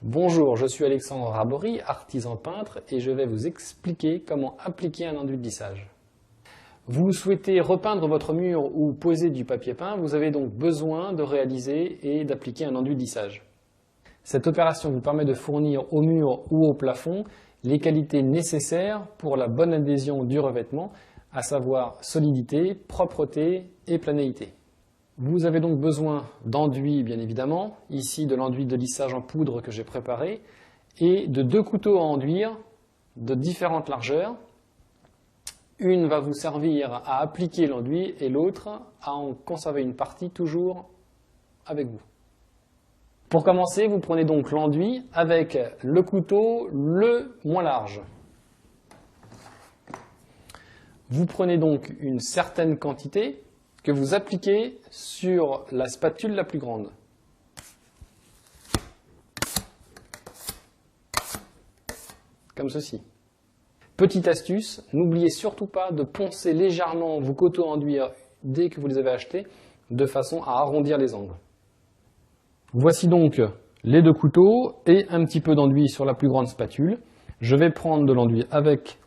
Bonjour, je suis Alexandre Rabory, artisan peintre, et je vais vous expliquer comment appliquer un enduit de lissage. Vous souhaitez repeindre votre mur ou poser du papier peint, vous avez donc besoin de réaliser et d'appliquer un enduit de lissage. Cette opération vous permet de fournir au mur ou au plafond les qualités nécessaires pour la bonne adhésion du revêtement, à savoir solidité, propreté et planéité. Vous avez donc besoin d'enduit, bien évidemment, ici de l'enduit de lissage en poudre que j'ai préparé, et de deux couteaux à enduire de différentes largeurs. Une va vous servir à appliquer l'enduit et l'autre à en conserver une partie toujours avec vous. Pour commencer, vous prenez donc l'enduit avec le couteau le moins large. Vous prenez donc une certaine quantité que vous appliquez sur la spatule la plus grande. Comme ceci. Petite astuce, n'oubliez surtout pas de poncer légèrement vos couteaux à enduire dès que vous les avez achetés, de façon à arrondir les angles. Voici donc les deux couteaux et un petit peu d'enduit sur la plus grande spatule. Je vais prendre de l'enduit avec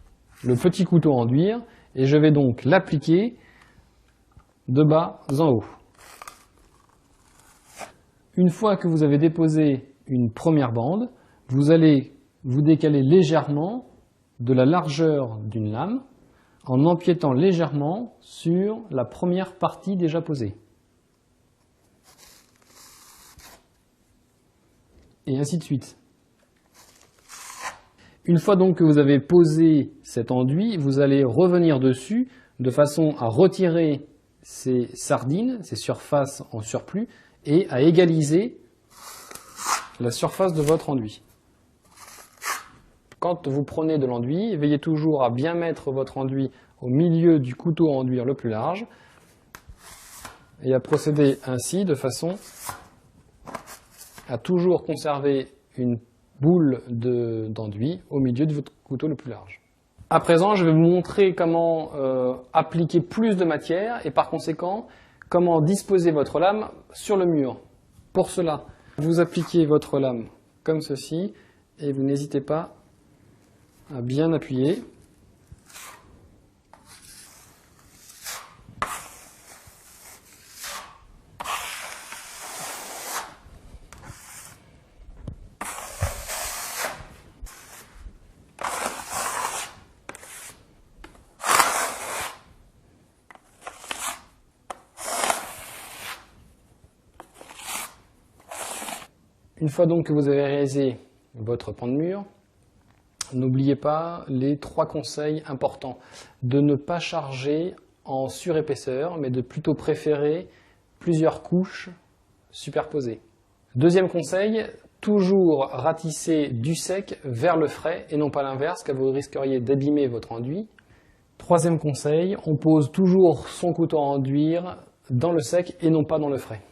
le petit couteau à enduire et je vais donc l'appliquer de bas en haut. Une fois que vous avez déposé une première bande, vous allez vous décaler légèrement de la largeur d'une lame en empiétant légèrement sur la première partie déjà posée. Et ainsi de suite. Une fois donc que vous avez posé cet enduit, vous allez revenir dessus de façon à retirer ces sardines, ces surfaces en surplus, et à égaliser la surface de votre enduit. Quand vous prenez de l'enduit, veillez toujours à bien mettre votre enduit au milieu du couteau à enduire le plus large et à procéder ainsi de façon à toujours conserver une boule d'enduit au milieu de votre couteau le plus large. À présent, je vais vous montrer comment appliquer plus de matière et par conséquent, comment disposer votre lame sur le mur. Pour cela, vous appliquez votre lame comme ceci et vous n'hésitez pas à bien appuyer. Une fois donc que vous avez réalisé votre pan de mur, n'oubliez pas les 3 conseils importants. De ne pas charger en surépaisseur, mais de plutôt préférer plusieurs couches superposées. Deuxième conseil, toujours ratisser du sec vers le frais et non pas l'inverse, car vous risqueriez d'abîmer votre enduit. Troisième conseil, on pose toujours son couteau à enduire dans le sec et non pas dans le frais.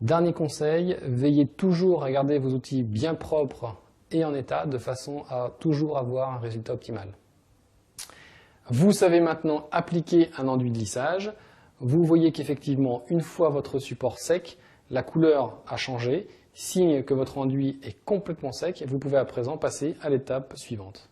Dernier conseil, veillez toujours à garder vos outils bien propres et en état de façon à toujours avoir un résultat optimal. Vous savez maintenant appliquer un enduit de lissage. Vous voyez qu'effectivement, une fois votre support sec, la couleur a changé, signe que votre enduit est complètement sec. Vous pouvez à présent passer à l'étape suivante.